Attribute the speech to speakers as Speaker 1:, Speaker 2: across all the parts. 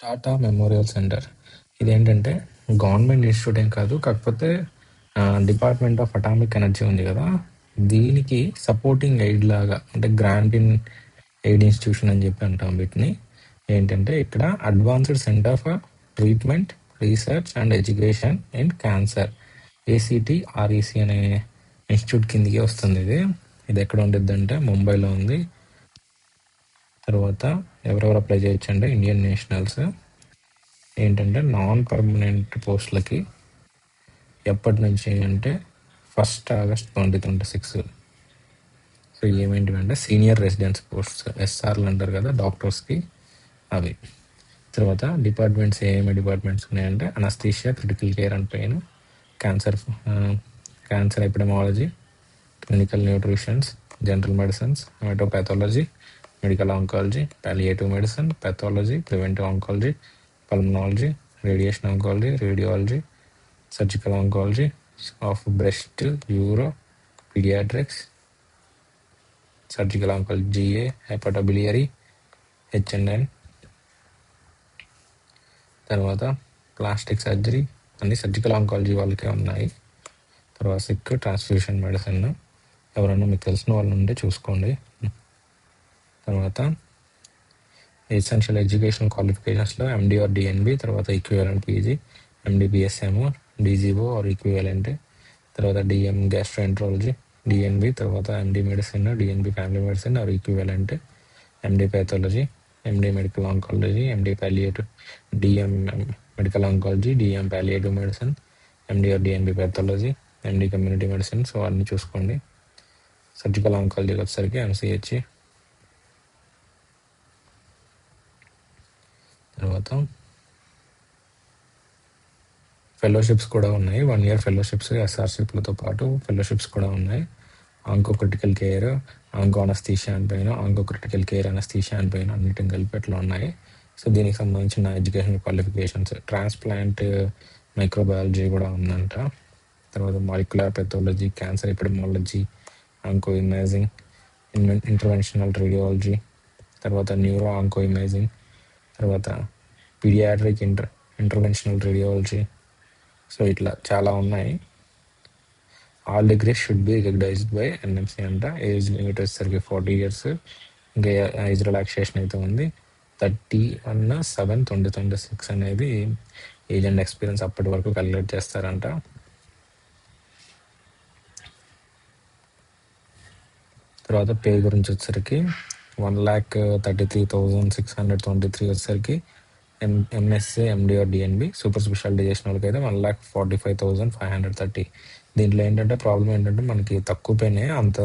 Speaker 1: Tata memorial centre. ఇదేంటంటే government institute ఏం కాదు. కాకపోతే డిపార్ట్‌మెంట్ ఆఫ్ అటామిక్ ఎనర్జీ ఉంది గదా! దీనికి సపోర్టింగ్ ఎయిడ్ లాగా అంటే గ్రాంట్ ఇన్ ఎయిడ్ ఇన్‌స్టిట్యూషన్ అని జెప్పి అంటాం వీటిని. ఏంటంటే ఇక్కడ advanced centre for treatment, research and education in cancer ACT, REC అనే ఇన్‌స్టిట్యూట్ కిందకే వస్తుంది ఇది. ఇది ఎక్కడ ఉండిద్దంటే ముంబైలో ఉంది. తర్వాత ఎవరెవరు అప్లై చేయొచ్చంటే ఇండియన్ నేషనల్స్. ఏంటంటే నాన్ పర్మనెంట్ పోస్టులకి ఎప్పటి నుంచి అంటే 1 ఆగస్ట్ 2026. సో ఏమేంటివంటే సీనియర్ రెసిడెన్స్ పోస్ట్స్ ఎస్ఆర్లు అంటారు కదా డాక్టర్స్కి, అవి. తర్వాత డిపార్ట్మెంట్స్ ఏమేమి డిపార్ట్మెంట్స్ ఉన్నాయంటే anaesthesia, critical care and pain, cancer cancer epidemiology, clinical nutritions, general medicines, haematopathology, medical oncology, palliative medicine, pathology, preventive oncology, pulmonology, radiation oncology, radiology, surgical oncology of breast, uro, pediatrics, surgical oncology, GA, hepatobiliary, H&N. తర్వాత plastic surgery అన్ని surgical oncology వాళ్ళకే ఉన్నాయి. తర్వాత sick, transfusion medicine ఎవరన్నా మీకు తెలిసిన వాళ్ళు ఉంటే చూసుకోండి. తర్వాత ఎసెన్షియల్ ఎడ్యుకేషనల్ క్వాలిఫికేషన్స్లో ఎండి ఆర్ డిఎన్బి, తర్వాత equivalent PG, MDBSM, DGO or equivalent, తర్వాత డిఎం గ్యాస్ట్రోఎంట్రాలజీ, డిఎన్బి, తర్వాత MD medicine, DNB family medicine or equivalent, MD pathology, MD medical oncology, MD palliative, DM medical oncology, DM palliative medicine, MD or DNB pathology, MD community medicine. So అన్నీ చూసుకోండి. Surgical ఆంకాలజీకి వచ్చేసరికి MCh. తర్వాత fellowships కూడా ఉన్నాయి. 1 year fellowships ఎస్ఆర్షిప్లతో పాటు fellowships కూడా ఉన్నాయి. Onco critical care, onco anaesthesia అని పైన, ఆంకో క్రిటికల్ కేర్ అనస్థీషియా అని పైన అన్నిటిని కలిపి అట్లా ఉన్నాయి. సో దీనికి సంబంధించిన ఎడ్యుకేషనల్ క్వాలిఫికేషన్స్ ట్రాన్స్ప్లాంట్ మైక్రోబయాలజీ కూడా ఉందంట. తర్వాత molecular pathology, cancer epidemiology, onco imaging, interventional radiology, తర్వాత న్యూరో ఆంకో ఇమేజింగ్, తర్వాత పీడియాట్రిక్ ఇంటర్వెన్షనల్ రేడియాలజీ. సో ఇట్లా చాలా ఉన్నాయి. All degrees should be recognised by NMC అంట. ఏజ్ లిమిట్ వచ్చేసరికి 40 years. ఇంకా ఏజ్ రిలాక్సేషన్ అయితే ఉంది. 31/7/2026 అనేది ఏజ్ అండ్ ఎక్స్పీరియన్స్ అప్పటి వరకు క్యాలిక్యులేట్ చేస్తారంట. తర్వాత పే గురించి వచ్చేసరికి 1,33,623 వచ్చేసరికి MSA, MD or DNB. Super speciality చేసిన వాళ్ళకి అయితే 1,45,530. దీంట్లో ఏంటంటే ప్రాబ్లం ఏంటంటే మనకి తక్కువ పేనే అంత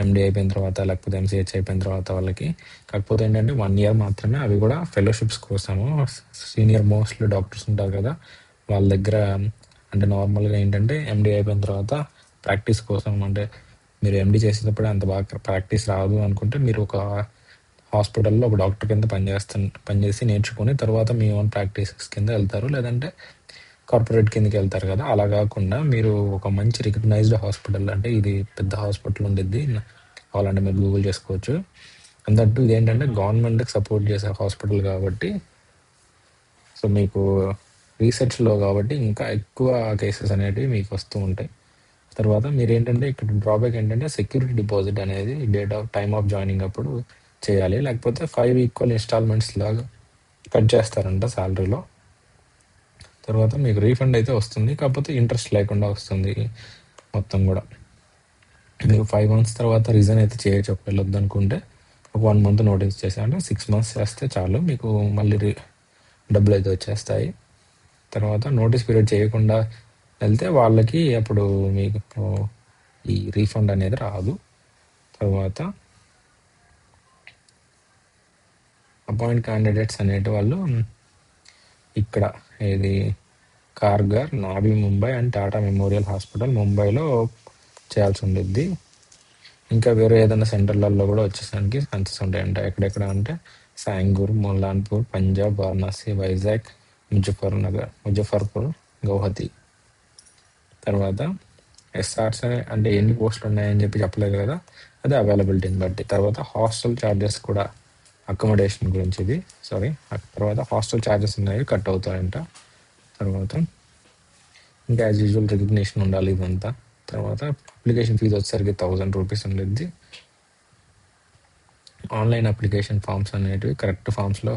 Speaker 1: ఎండి అయిపోయిన తర్వాత లేకపోతే ఎంసీహెచ్ అయిపోయిన తర్వాత వాళ్ళకి. కాకపోతే ఏంటంటే 1 year మాత్రమే, అవి కూడా ఫెలోషిప్స్ కోసము. సీనియర్ మోస్ట్ డాక్టర్స్ ఉంటారు కదా వాళ్ళ దగ్గర, అంటే నార్మల్గా ఏంటంటే ఎండి అయిపోయిన తర్వాత ప్రాక్టీస్ కోసం, అంటే మీరు ఎండి చేసేటప్పుడు అంత బాగా ప్రాక్టీస్ రాదు అనుకుంటే మీరు ఒక హాస్పిటల్లో ఒక డాక్టర్ కింద పనిచేసి నేర్చుకుని తర్వాత మీ ఓన్ ప్రాక్టీసెస్ కింద వెళ్తారు, లేదంటే కార్పొరేట్ కిందకి వెళ్తారు కదా. అలా కాకుండా మీరు ఒక మంచి రికగ్నైజ్డ్ హాస్పిటల్, అంటే ఇది పెద్ద హాస్పిటల్ ఉండిద్ది, కావాలంటే మీరు గూగుల్ చేసుకోవచ్చు. అందట్టు ఇది ఏంటంటే గవర్నమెంట్కి సపోర్ట్ చేసే హాస్పిటల్ కాబట్టి, సో మీకు రీసెర్చ్లో కాబట్టి ఇంకా ఎక్కువ కేసెస్ అనేటివి మీకు వస్తూ ఉంటాయి. తర్వాత మీరు ఏంటంటే ఇక్కడ డ్రాబ్యాక్ ఏంటంటే సెక్యూరిటీ డిపాజిట్ అనేది date of time of joining అప్పుడు చేయాలి, లేకపోతే 5 equal ఇన్స్టాల్మెంట్స్ లాగా కట్ చేస్తారంట శాలరీలో. తర్వాత మీకు రీఫండ్ అయితే వస్తుంది, కాకపోతే ఇంట్రెస్ట్ లేకుండా వస్తుంది మొత్తం కూడా. మీకు 5 months తర్వాత రీజన్ అయితే చేయొచ్చు. ఒక వెళ్ళొద్దు అనుకుంటే ఒక 1 month నోటీస్ చేసా, అంటే 6 months చేస్తే చాలు మీకు మళ్ళీ డబ్బులు అయితే వచ్చేస్తాయి. తర్వాత నోటీస్ పీరియడ్ చేయకుండా వెళ్తే వాళ్ళకి అప్పుడు మీకు ఈ రీఫండ్ అనేది రాదు. తర్వాత అపాయింట్ క్యాండిడేట్స్ అనేటి వాళ్ళు ఇక్కడ ఇది కార్గర్, నాభి Mumbai and Tata memorial hospital ముంబైలో చేయాల్సి ఉండిద్ది. ఇంకా వేరే ఏదైనా సెంటర్లలో కూడా వచ్చేసరికి ఛాన్సెస్ ఉంటాయంట. ఎక్కడెక్కడ అంటే సాంగూర్, ముల్లాన్పూర్, పంజాబ్, వారణాసి, వైజాగ్, ముజఫర్పూర్, గౌహతి. తర్వాత ఎస్ఆర్స్ అంటే ఎన్ని పోస్టులు ఉన్నాయని చెప్పి చెప్పలేదు కదా, అది అవైలబిలిటీని బట్టి. తర్వాత హాస్టల్ ఛార్జెస్ కూడా అకామిడేషన్ గురించి ఇది. సారీ. తర్వాత హాస్టల్ ఛార్జెస్ ఉన్నాయి, కట్ అవుతాయంట. తర్వాత ఇంకా యాజ్ యూజువల్ రికగ్నిషన్ ఉండాలి ఇదంతా. తర్వాత అప్లికేషన్ ఫీజు వచ్చేసరికి 1000 రూపీస్ ఉండిద్ది. ఆన్లైన్ అప్లికేషన్ ఫామ్స్ అనేటివి కరెక్ట్ ఫామ్స్లో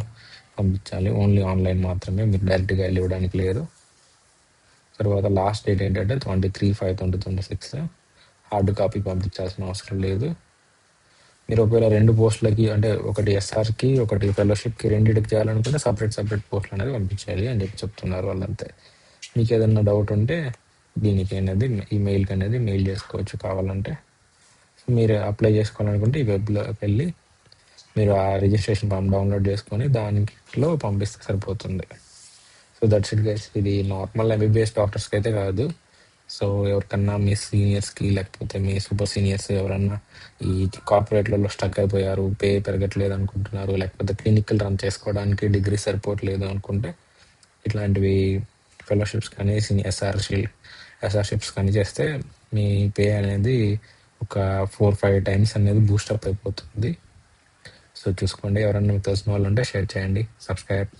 Speaker 1: పంపించాలి, ఓన్లీ ఆన్లైన్ మాత్రమే, మీరు డైరెక్ట్గా వెళ్ళి ఇవ్వడానికి లేదు. తర్వాత లాస్ట్ డేట్ ఏంటంటే 23/5/2026. హార్డ్ కాపీ పంపించాల్సిన అవసరం లేదు. మీరు ఒకవేళ 2 పోస్టులకి అంటే ఒకటి ఎస్ఆర్కి ఒకటి ఫెలోషిప్కి రెండింటికి చేయాలనుకుంటే సపరేట్ పోస్టులు అనేది పంపించాలి అని చెప్తున్నారు వాళ్ళంతే. మీకు ఏదైనా డౌట్ ఉంటే దీనికి అనేది ఈ మెయిల్కి అనేది మెయిల్ చేసుకోవచ్చు కావాలంటే. మీరు అప్లై చేసుకోవాలనుకుంటే ఈ వెబ్లోకి వెళ్ళి మీరు ఆ రిజిస్ట్రేషన్ ఫామ్ డౌన్లోడ్ చేసుకొని దానిలో పంపిస్తే సరిపోతుంది. So that's it guys. ఇది నార్మల్ ఎంబీబీఎస్ డాక్టర్స్కి అయితే కాదు. సో ఎవరికన్నా మీ సీనియర్స్కి లేకపోతే మీ సూపర్ సీనియర్స్ ఎవరన్నా ఈ కార్పొరేట్లలో స్టక్ అయిపోయారు, పే పెరగట్లేదు అనుకుంటున్నారు, లేకపోతే క్లినికల్ రన్ చేసుకోవడానికి డిగ్రీ సరిపోవట్లేదు అనుకుంటే ఇట్లాంటివి ఫెలోషిప్స్ కానీ ఎస్ఆర్షిప్స్ కానీ చేస్తే మీ పే అనేది ఒక 4-5 టైమ్స్ అనేది బూస్టప్ అయిపోతుంది. సో చూసుకోండి. ఎవరన్నా మీకు తెలిసిన వాళ్ళు ఉంటే షేర్ చేయండి. సబ్స్క్రైబ్.